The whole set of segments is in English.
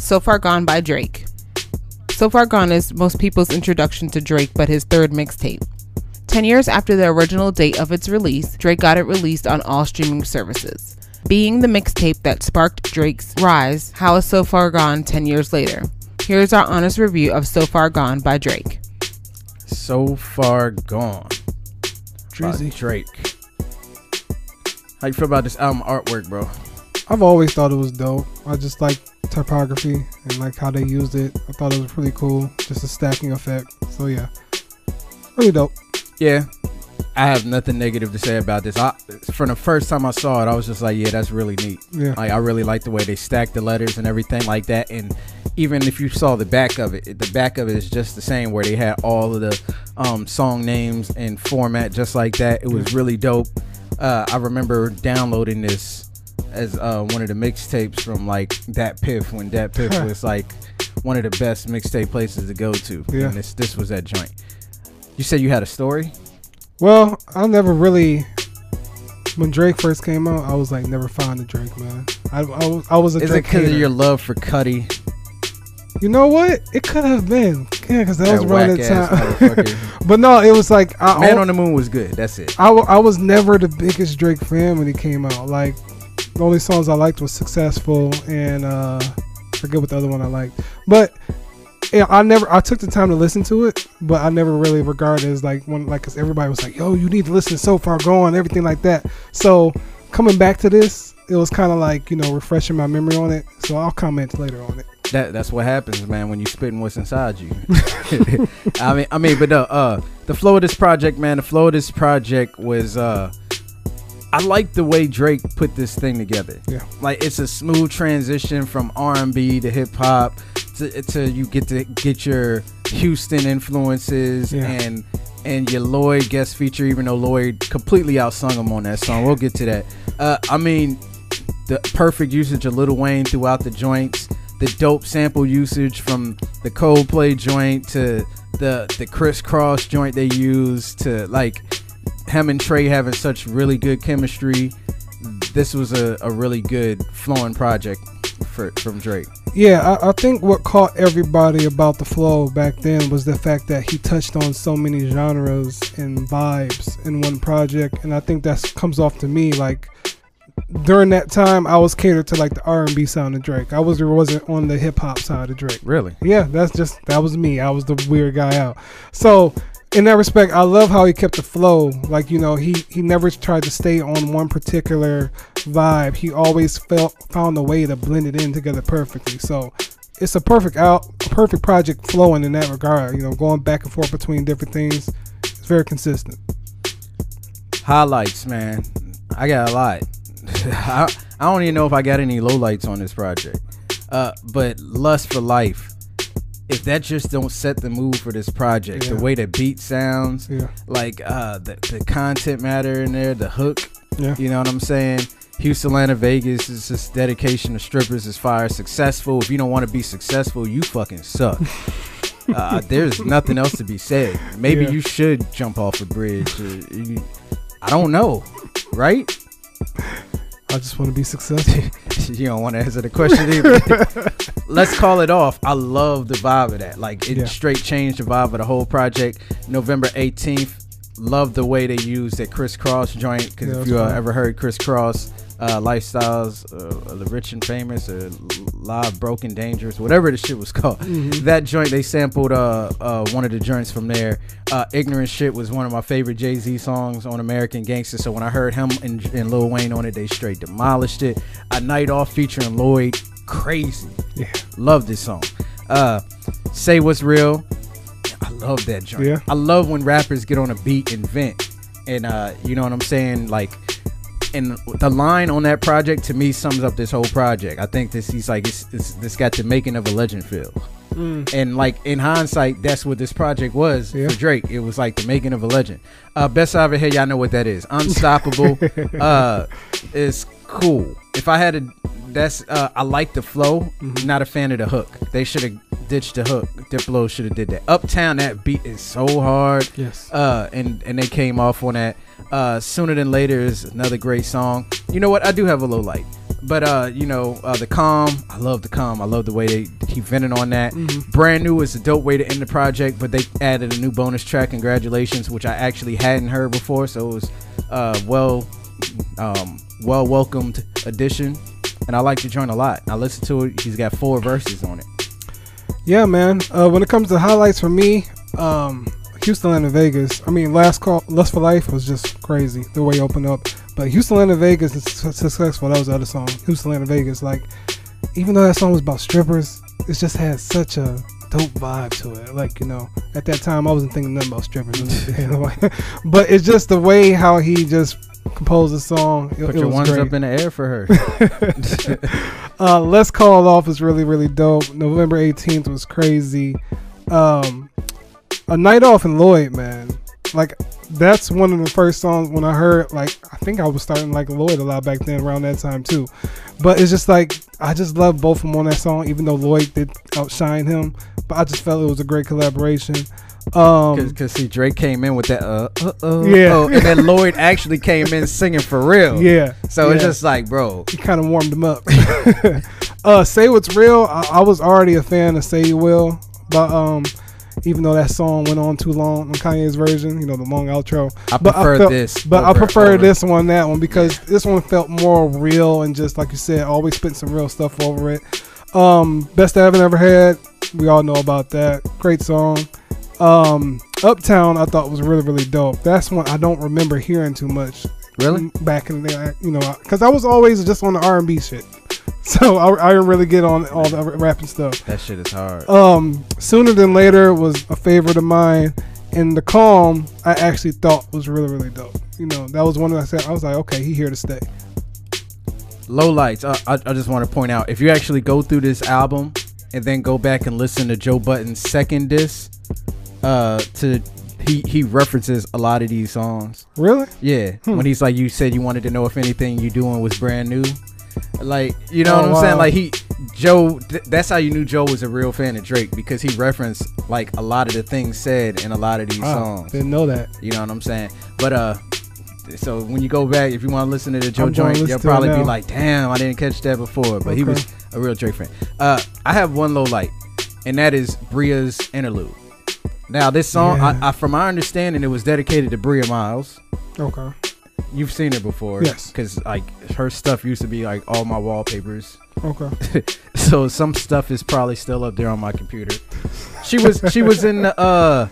So Far Gone by Drake. So Far Gone is most people's introduction to Drake, but his third mixtape. 10 years after the original date of its release, Drake got it released on all streaming services. Being the mixtape that sparked Drake's rise, how is So Far Gone 10 years later? Here's our honest review of So Far Gone by Drake. So Far Gone by Drake. How you feel about this album artwork, bro? I've always thought it was dope. I just like typography and like how they used it. I thought it was pretty cool. Just a stacking effect. So yeah, really dope. Yeah, I have nothing negative to say about this. From the first time I saw it, I was just like, yeah, that's really neat. Yeah, like, I really like the way they stacked the letters and everything like that. And even if you saw the back of it, the back of it is just the same, where they had all of the song names and format just like that. It was really dope. I remember downloading this as one of the mixtapes from like Dat Piff, when Dat Piff was like one of the best mixtape places to go to. Yeah. And this was that joint. You said you had a story? Well, I never really. When Drake first came out, I was like never fond of Drake, man. I was a Is Drake it because hater. of your love for Cudi? You know what? It could have been. Yeah, because that was around that time. Motherfucker. But no, it was like Man on the Moon was good. That's it. I was never the biggest Drake fan when he came out. Like, the only songs I liked was Successful and I forget what the other one I liked. But yeah, I took the time to listen to it, but I never really regarded it as like one, like, because everybody was like, yo, you need to listen to So Far Gone, everything like that. So coming back to this, it was kind of like, you know, refreshing my memory on it. So I'll comment later on it. That's what happens, man, when you spitting what's inside you. I mean, but the flow of this project, man, was I like the way Drake put this thing together. Yeah, like it's a smooth transition from R&B to hip hop to you get your Houston influences and your Lloyd guest feature, even though Lloyd completely outsung him on that song. We'll get to that. I mean, the perfect usage of Lil Wayne throughout the joints. The dope sample usage from the Coldplay joint to the crisscross joint they used, to like him and Trey having such really good chemistry. This was a really good flowing project from Drake. Yeah, I think what caught everybody about the flow back then was the fact that he touched on so many genres and vibes in one project, and I think that comes off to me like, during that time, I was catered to like the R&B sound of Drake. I wasn't on the hip hop side of Drake. Really? Yeah, that was me. I was the weird guy out. So in that respect, I love how he kept the flow. Like, you know, he never tried to stay on one particular vibe. He always found a way to blend it in together perfectly. So it's a perfect project flowing in that regard. You know, going back and forth between different things. It's very consistent. Highlights, man. I got a lot. I don't even know if I got any lowlights on this project. But Lust for Life, if that just don't set the mood for this project, the way the beat sounds, like the content matter in there, the hook, you know what I'm saying? Houston, Atlanta, Vegas is just dedication to strippers is fire. Successful. If you don't want to be successful, you fucking suck. There's nothing else to be said. Maybe you should jump off a bridge. I don't know, right? I just want to be successful. You don't want to answer the question either. Let's call it off. I love the vibe of that. Like, it straight changed the vibe of the whole project. November 18th. Love the way they used that crisscross joint. Because if you ever heard crisscross lifestyles, the rich and famous, or live broken dangerous, whatever the shit was called, that joint, they sampled one of the joints from there. Ignorant Shit was one of my favorite Jay-Z songs on American Gangster, so when I heard him and Lil Wayne on it, they straight demolished it. A Night Off featuring Lloyd, crazy. Love this song. Say What's Real, I love that joint. I love when rappers get on a beat and vent, and you know what I'm saying, like. And the line on that project to me sums up this whole project. I think this got the making of a legend feel. And like in hindsight, that's what this project was for Drake. It was like the making of a legend. Best I Ever Had, y'all know what that is. Unstoppable is cool. If I had I like the flow, not a fan of the hook. They should have ditched the hook. Diplo should have did that. Uptown, that beat is so hard. And they came off on that. Sooner Than Later is another great song. You know what? I do have a low light. But you know, the Calm, I love the Calm. I love the way he vented on that. Brand New is a dope way to end the project, but they added a new bonus track, Congratulations, which I actually hadn't heard before, so it was well welcomed addition, and I like the joint a lot. I listened to it. He's got 4 verses on it. Yeah, man. When it comes to highlights for me, Houston, Atlanta, Vegas. I mean, Lust for Life was just crazy the way it opened up. But Houston, Atlanta, Vegas is successful. That was the other song. Houston, Atlanta, Vegas. Like, even though that song was about strippers, it just had such a dope vibe to it. Like, you know, at that time I wasn't thinking nothing about strippers. But it's just the way how he just composed the song. Put your ones up in the air for her. Let's Call It Off is really, really dope. November 18th was crazy. A Night Off in Lloyd, man. Like, that's one of the first songs when I heard, like, I think I was starting like Lloyd a lot back then around that time too. But it's just like, I just love both of them on that song, even though Lloyd did outshine him. But I just felt it was a great collaboration. Because see, Drake came in with that and then Lloyd actually came in singing for real. So it's just like, bro, he kind of warmed him up. Say What's Real, I was already a fan of Say You Will, but even though that song went on too long on Kanye's version, you know, the long outro. I prefer this one, that one, because this one felt more real and just like you said, always spitting some real stuff over it. Best I Haven't Ever Had, we all know about that. Great song. Uptown, I thought was really, really dope. That's one I don't remember hearing too much. Really? Back in the day, you know, because I was always just on the R&B shit. So I didn't really get on all the rapping stuff. That shit is hard. Sooner Than Later was a favorite of mine. And The Calm, I actually thought was really, really dope. You know, that was one that I said, I was like, okay, he here to stay. Lowlights. I just want to point out, if you actually go through this album and then go back and listen to Joe Budden's second disc, he references a lot of these songs. Really? Yeah. When he's like, you said you wanted to know if anything you doing was brand new. Like, you know what I'm saying? Like, Joe, that's how you knew Joe was a real fan of Drake, because he referenced like a lot of the things said in a lot of these songs. Didn't know that. You know what I'm saying? But so when you go back, if you want to listen to the Joe joint, you'll probably be like, damn, I didn't catch that before. But he was a real Drake fan. I have one low light, and that is Bria's interlude. Now, this song, I from my understanding, it was dedicated to Bria Miles. Okay. You've seen her before. Yes. Because, like, her stuff used to be, like, all my wallpapers. Okay. So some stuff is probably still up there on my computer. She was in the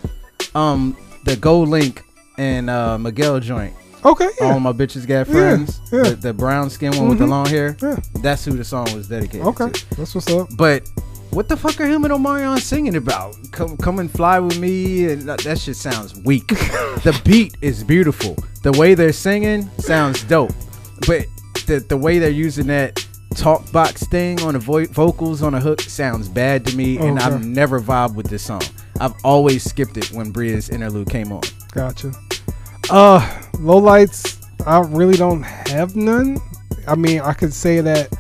Gold Link and Miguel joint. Okay, yeah. All My Bitches Got Friends. Yeah. The brown skin one with the long hair. Yeah. That's who the song was dedicated to. That's what's up. But what the fuck are him and Omarion singing about? Come and fly with me, and that shit sounds weak. The beat is beautiful. The way they're singing sounds dope, but the way they're using that talk box thing on the vocals on a hook sounds bad to me, and I've never vibed with this song. I've always skipped it when Bria's interlude came on. Gotcha. Lowlights, I really don't have none. I mean, I could say that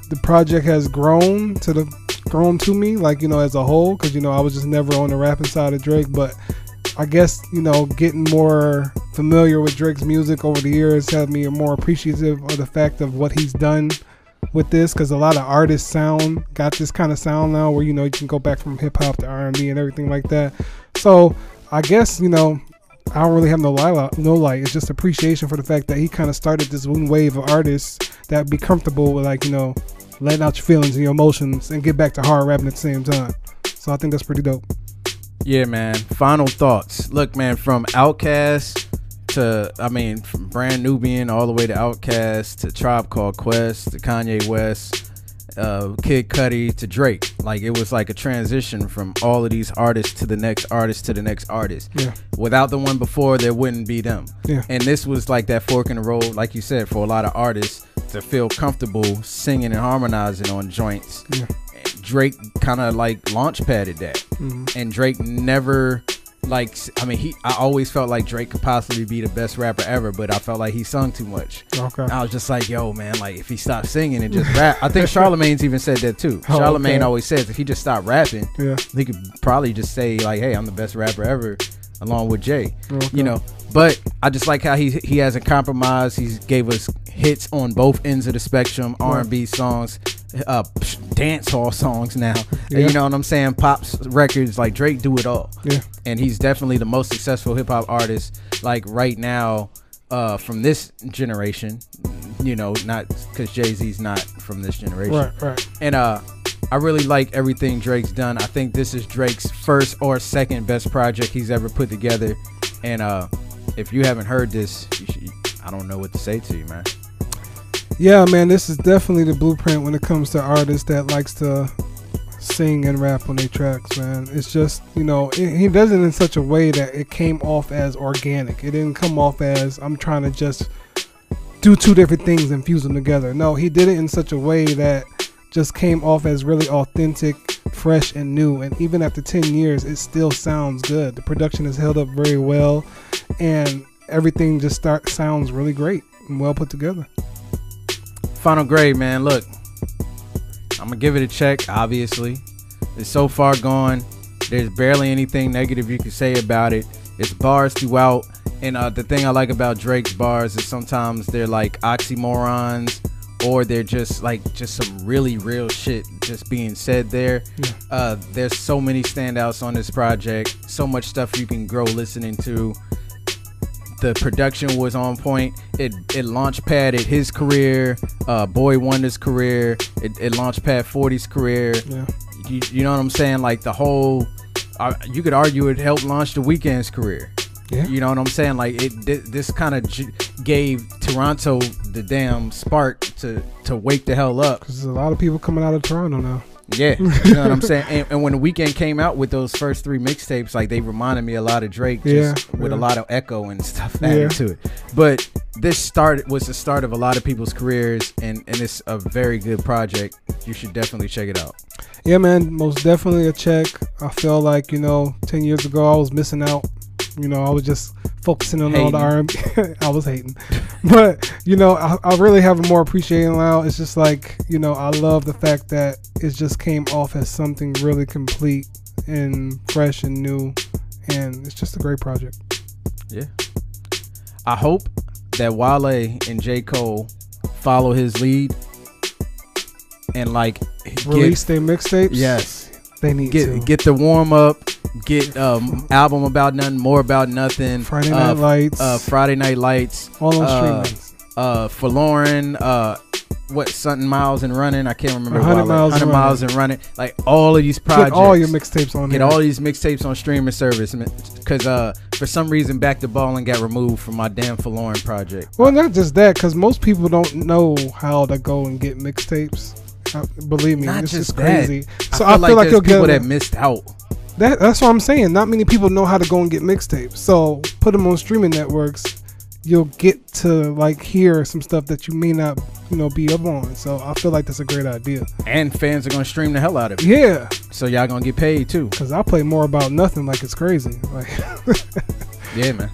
the project has grown to me, like, you know, as a whole, because, you know, I was just never on the rapping side of Drake, but I guess, you know, getting more familiar with Drake's music over the years have me more appreciative of the fact of what he's done with this, because a lot of artists got this kind of sound now where, you know, you can go back from hip-hop to R&B and everything like that. So I guess, you know, I don't really have no light. It's just appreciation for the fact that he kind of started this one wave of artists that be comfortable with, like, you know, letting out your feelings and your emotions and get back to hard rapping at the same time. So I think that's pretty dope. Yeah, man. Final thoughts. Look, man, from Outkast from Brand Nubian all the way to Outkast to Tribe Called Quest to Kanye West, Kid Cudi to Drake. Like, it was like a transition from all of these artists to the next artist to the next artist. Yeah. Without the one before, there wouldn't be them. Yeah. And this was like that fork in the road, like you said, for a lot of artists to feel comfortable singing and harmonizing on joints. Yeah. Drake kind of like launch padded that. And Drake never, like, I always felt like Drake could possibly be the best rapper ever, but I felt like he sung too much. Okay. I was just like, yo, man, like, if he stopped singing and just rap. I think Charlamagne's even said that too. Charlamagne always says if he just stopped rapping, he could probably just say, like, hey, I'm the best rapper ever, along with Jay. You know, but I just like how he hasn't compromised. He's gave us hits on both ends of the spectrum. R&B songs, dance hall songs now. You know what I'm saying? Pop's records, like Drake do it all. Yeah. And he's definitely the most successful hip hop artist like right now from this generation. You know, not because Jay-Z's not from this generation. Right. And I really like everything Drake's done. I think this is Drake's first or second best project he's ever put together. And if you haven't heard this, I don't know what to say to you, man. Yeah, man, this is definitely the blueprint when it comes to artists that likes to sing and rap on their tracks, man. It's just, you know, he does it in such a way that it came off as organic. It didn't come off as I'm trying to just do two different things and fuse them together. No, he did it in such a way that just came off as really authentic, fresh, and new. And even after 10 years, it still sounds good. The production is held up very well, and everything just sounds really great and well put together. Final grade, man. Look, I'm gonna give it a check. Obviously, it's so far gone. There's barely anything negative you can say about it. It's bars throughout, and the thing I like about Drake's bars is sometimes they're like oxymorons, or they're just some really real shit just being said there. Yeah. There's so many standouts on this project. So much stuff you can grow listening to. The production was on point. It launch padded his career, Boy Wonder's career. It launch pad 40's career. Yeah. You know what I'm saying? Like the whole, you could argue it helped launch The Weeknd's career. Yeah. You know what I'm saying? Like this kind of gave Toronto the damn spark to wake the hell up. Because there's a lot of people coming out of Toronto now. Yeah, you know what I'm saying? And when The Weeknd came out with those first 3 mixtapes, like they reminded me a lot of Drake, just with a lot of echo and stuff added to it. But this was the start of a lot of people's careers, and it's a very good project. You should definitely check it out. Yeah, man, most definitely a check. I feel like, 10 years ago I was missing out. I was just focusing on all the R&B. I was hating. But, I really have a more appreciating now. It's just like, I love the fact that it just came off as something really complete and fresh and new. And it's just a great project. Yeah. I hope that Wale and J. Cole follow his lead and release their mixtapes. Yes. They need to. Get the warm up. Get album About Nothing, More About Nothing, Friday Night Lights, all on streaming. Forlorn, something Miles and Running. I can't remember. 100 Miles and Running. Like all of these projects. Get all your mixtapes on. Get all these mixtapes on streaming service, because for some reason Back to Ballin' got removed from my damn Forlorn project. Well, not just that, because most people don't know how to go and get mixtapes. Believe me, it's just crazy. So I feel like there's people that missed out. That's what I'm saying. Not many people know how to go and get mixtapes. So put them on streaming networks. You'll get to hear some stuff that you may not, be up on. So I feel like that's a great idea. And fans are gonna stream the hell out of it. Yeah. So y'all gonna get paid too. Cause I play More About Nothing like it's crazy. Yeah, man.